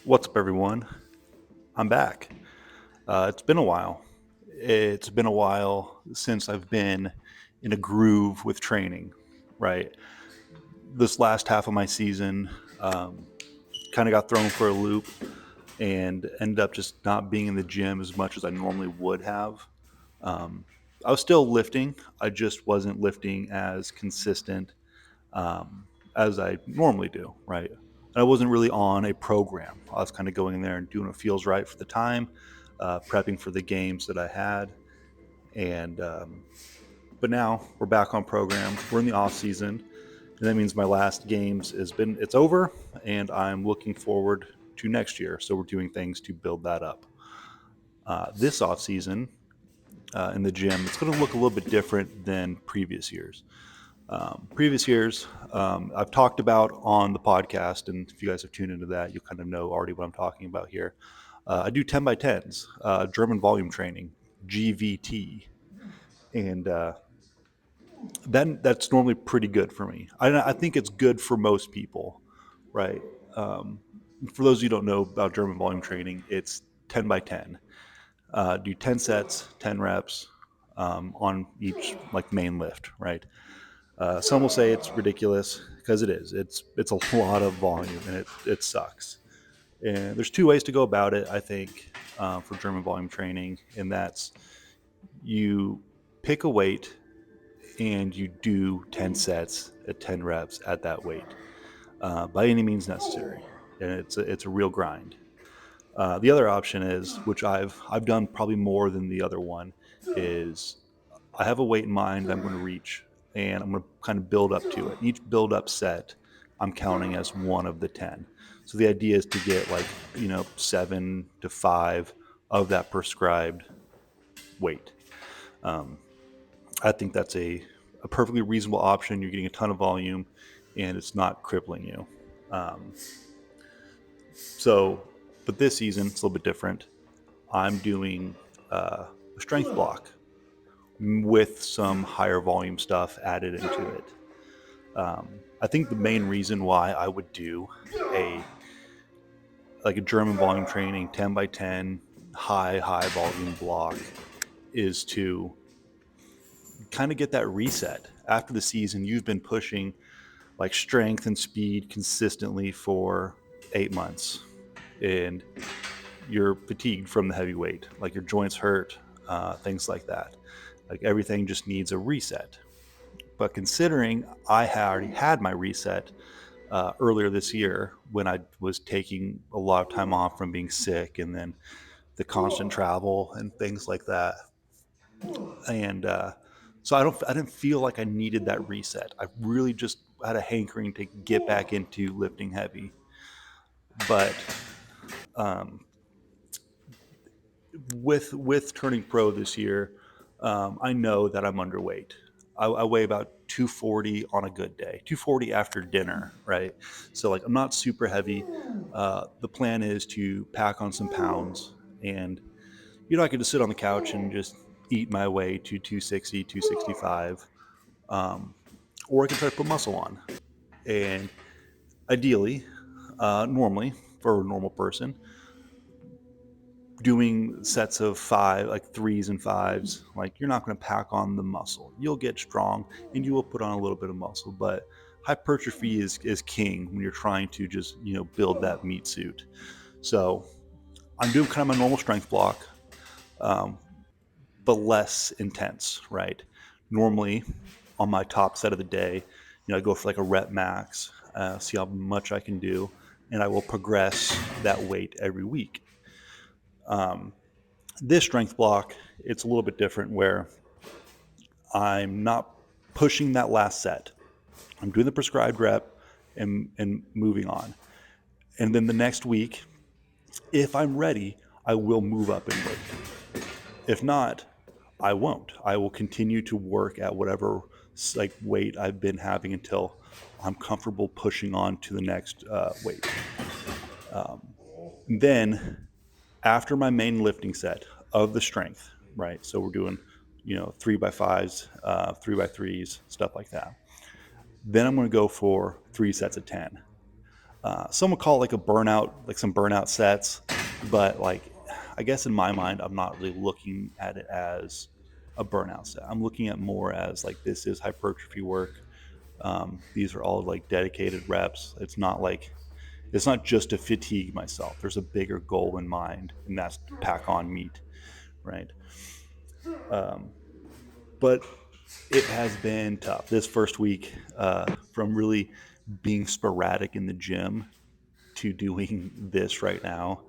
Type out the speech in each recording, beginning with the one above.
What's up, everyone? I'm back. It's been a while. It's been a while since I've been in a groove with training, right? This last half of my season kind of got thrown for a loop and ended up just not being in the gym as much as I normally would have. Um, I was still lifting, I just wasn't lifting as consistent as I normally do, right? And I wasn't really on a program. I was kind of going in there and doing what feels right for the time, prepping for the games that I had. And but now we're back on program. We're in the off season, and that means my last games it's over, and I'm looking forward to next year. So we're doing things to build that up. This off season in the gym, it's going to look a little bit different than previous years. Previous years, I've talked about on the podcast, and if you guys have tuned into that, you'll kind of know already what I'm talking about here. I do 10 by 10s, German volume training, GVT, and that's normally pretty good for me. I think it's good for most people, right? Um, for those of you who don't know about German volume training, it's 10 by 10. Do 10 sets, 10 reps on each like main lift, right? Some will say it's ridiculous because it is. It's a lot of volume and it sucks. And there's two ways to go about it, I think, for German volume training, and that's you pick a weight and you do 10 sets at 10 reps at that weight by any means necessary, and it's a real grind. The other option is, which I've done probably more than the other one, is I have a weight in mind that I'm going to reach, and I'm going to kind of build up to it. Each build up set, I'm counting as one of the 10. So the idea is to get like, 7 to 5 of that prescribed weight. Um, I think that's a perfectly reasonable option. You're getting a ton of volume, and it's not crippling you. Um, so, but this season, it's a little bit different. I'm doing a strength block with some higher volume stuff added into it. I think the main reason why I would do a a German volume training 10 by 10 high volume block is to kind of get that reset after the season. You've been pushing like strength and speed consistently for 8 months, and you're fatigued from the heavy weight, like your joints hurt, things like that. Like everything just needs a reset. But considering I had already had my reset earlier this year when I was taking a lot of time off from being sick, and then the constant travel and things like that, and so I didn't feel like I needed that reset. I really just had a hankering to get back into lifting heavy, but um, with turning pro this year, I know that I'm underweight. I weigh about 240 on a good day, 240 after dinner, right? So like I'm not super heavy. The plan is to pack on some pounds, and I can just sit on the couch and just eat my way to 260, 265, or I can try to put muscle on. And ideally, normally for a normal person, doing sets of five, like threes and fives, like you're not going to pack on the muscle. You'll get strong and you will put on a little bit of muscle, but hypertrophy is king when you're trying to just, build that meat suit. So I'm doing kind of my normal strength block, um, but less intense, right? Normally on my top set of the day, I go for like a rep max, see how much I can do, and I will progress that weight every week. Um, this strength block, it's a little bit different where I'm not pushing that last set. I'm doing the prescribed rep and moving on. And then the next week, if I'm ready, I will move up in weight. If not, I won't. I will continue to work at whatever like weight I've been having until I'm comfortable pushing on to the next weight. Then after my main lifting set of the strength, right? So we're doing, 3x5s, 3x3s, stuff like that. Then I'm going to go for 3 sets of 10. Some would call it like a burnout, like some burnout sets, but like I guess in my mind, I'm not really looking at it as a burnout set. I'm looking at more as like this is hypertrophy work. These are all like dedicated reps. It's not just to fatigue myself. There's a bigger goal in mind, and that's to pack on meat, right? Um, but it has been tough this first week, from really being sporadic in the gym to doing this right now.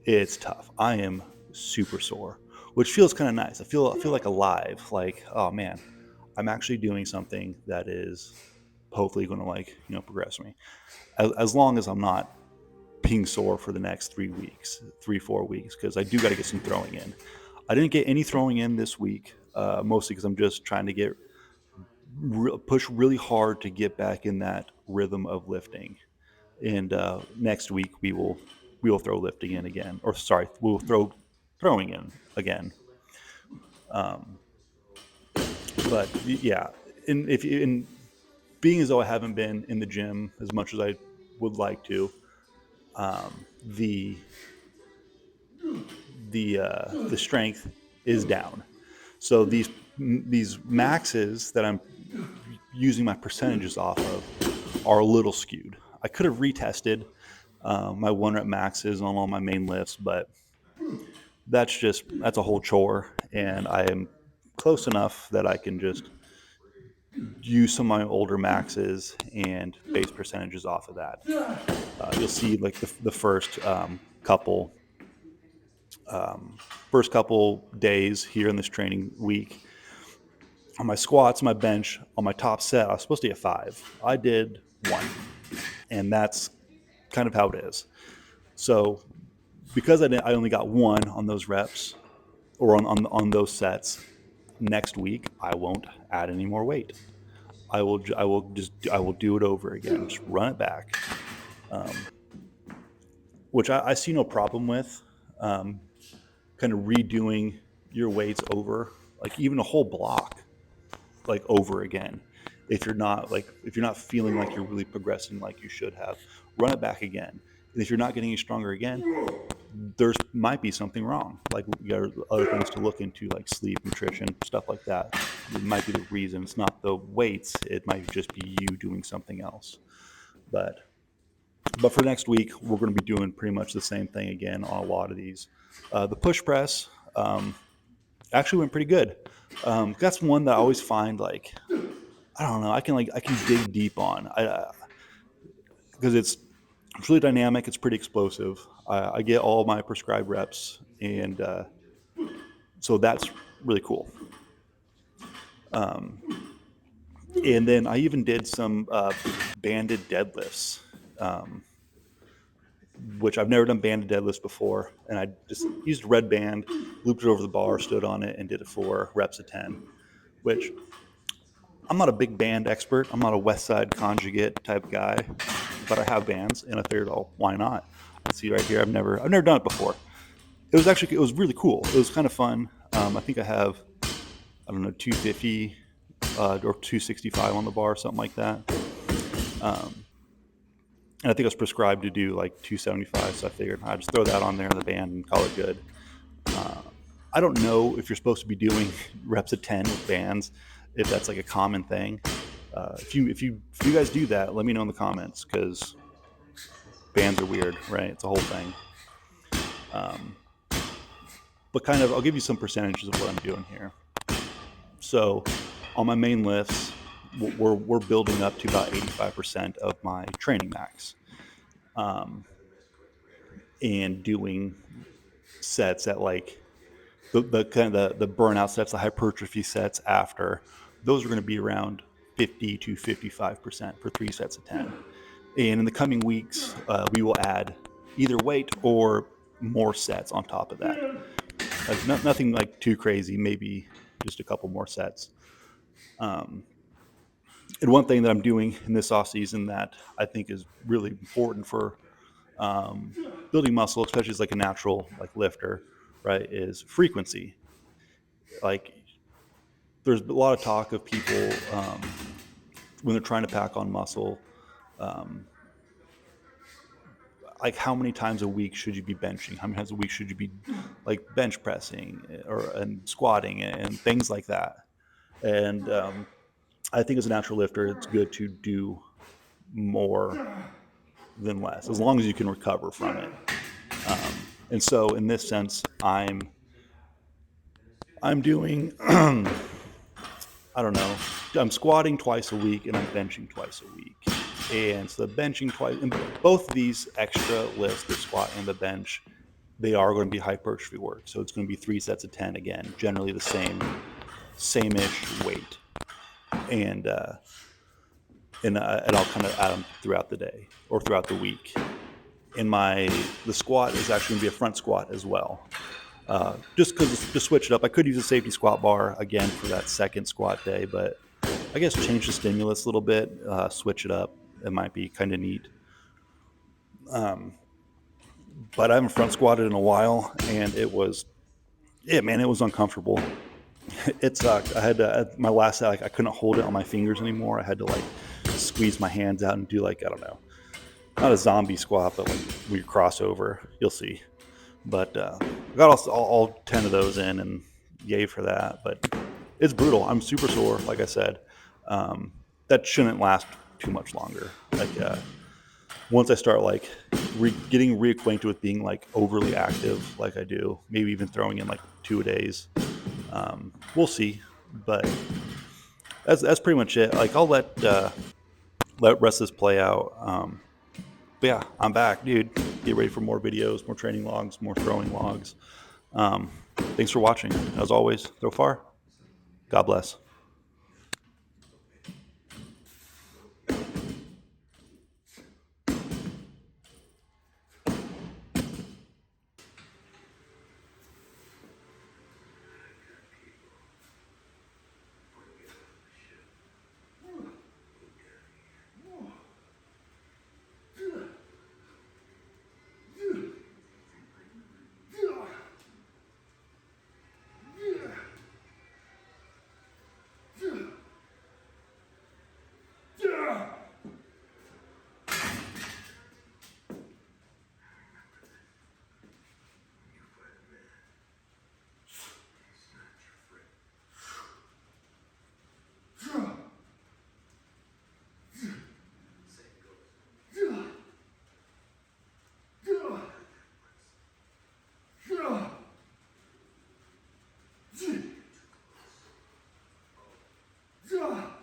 It's tough. I am super sore, which feels kind of nice. I feel like alive. Like, oh man, I'm actually doing something that is hopefully going to progress me. As long as I'm not being sore for the next 3 weeks, 4 weeks, because I do got to get some throwing in. I didn't get any throwing in this week, mostly because I'm just trying to push really hard to get back in that rhythm of lifting. And next week we will throw lifting in again, or sorry, we'll throw throwing in again. Um, but yeah, in being as though I haven't been in the gym as much as I would like to, the strength is down. So these maxes that I'm using my percentages off of are a little skewed. I could have retested my 1 rep maxes on all my main lifts, but that's a whole chore, and I am close enough that I can just use some of my older maxes and base percentages off of that. You'll see like the um, first couple days here in this training week on my squats, my bench, on my top set, I was supposed to get 5. I did 1, and that's kind of how it is. So because I only got 1 on those reps, or on those sets, next week I won't add any more weight. I will do it over again. Just run it back, um, which I see no problem with. Um, Kind of redoing your weights over, like even a whole block, like over again. If you're not feeling like you're really progressing like you should have, run it back again. And if you're not getting any stronger again, there's might be something wrong. Like you got other things to look into, like sleep, nutrition, stuff like that. It might be the reason. It's not the weights. It might just be you doing something else. But for next week, we're going to be doing pretty much the same thing again on a lot of these. The push press actually went pretty good. That's one that I always find, like, I don't know. I can dig deep on. Because it's really dynamic. It's pretty explosive. I get all my prescribed reps, and so that's really cool. Um, and then I even did some banded deadlifts, um, which I've never done banded deadlifts before. And I just used a red band, looped it over the bar, stood on it, and did it for reps of 10, which I'm not a big band expert. I'm not a West Side Conjugate type guy, but I have bands, and I figured, oh, why not? See right here, I've never done it before. It was really cool. It was kind of fun. I think I have, I don't know, 250 or 265 on the bar, something like that. Um, and I think I was prescribed to do like 275, so I figured I'd just throw that on there in the band and call it good. Uh, I don't know if you're supposed to be doing reps of 10 with bands, if that's like a common thing. If you guys do that, let me know in the comments, because bands are weird, right? It's a whole thing. Um, but kind of, I'll give you some percentages of what I'm doing here. So on my main lifts, we're building up to about 85% of my training max, um, and doing sets at like the kind of the burnout sets, the hypertrophy sets after. Those are going to be around 50 to 55% for 3 sets of 10. And in the coming weeks, we will add either weight or more sets on top of that. Nothing like too crazy, maybe just a couple more sets. Um, and one thing that I'm doing in this off season that I think is really important for um, building muscle, especially as like a natural like lifter, right, is frequency. Like there's a lot of talk of people when they're trying to pack on muscle, um, like how many times a week should you be benching? How many times a week should you be like bench pressing or and squatting and things like that? And I think as a natural lifter, it's good to do more than less, as long as you can recover from it. And so, in this sense, I'm doing I don't know, I'm squatting twice a week and I'm benching twice a week. And so the benching twice, and both of these extra lifts, the squat and the bench, they are going to be hypertrophy work. So it's going to be 3 sets of 10 again, generally the same-ish weight. And and I'll kind of add them throughout the day or throughout the week. The squat is actually going to be a front squat as well. Just because to switch it up, I could use a safety squat bar again for that second squat day, but I guess change the stimulus a little bit, switch it up. It might be kind of neat. But I haven't front squatted in a while, and man, it was uncomfortable. It sucked. I had to, at my last set, like, I couldn't hold it on my fingers anymore. I had to like squeeze my hands out and do like, I don't know, not a zombie squat, but like we cross over. You'll see. But I got all 10 of those in, and yay for that. But it's brutal. I'm super sore, like I said. That shouldn't last too much longer. Like once I start like getting reacquainted with being like overly active, like I do, maybe even throwing in like 2 days. We'll see, but that's pretty much it. Like I'll let rest of this play out. But yeah, I'm back, dude. Get ready for more videos, more training logs, more throwing logs. Thanks for watching. As always, throw far. God bless. Yeah.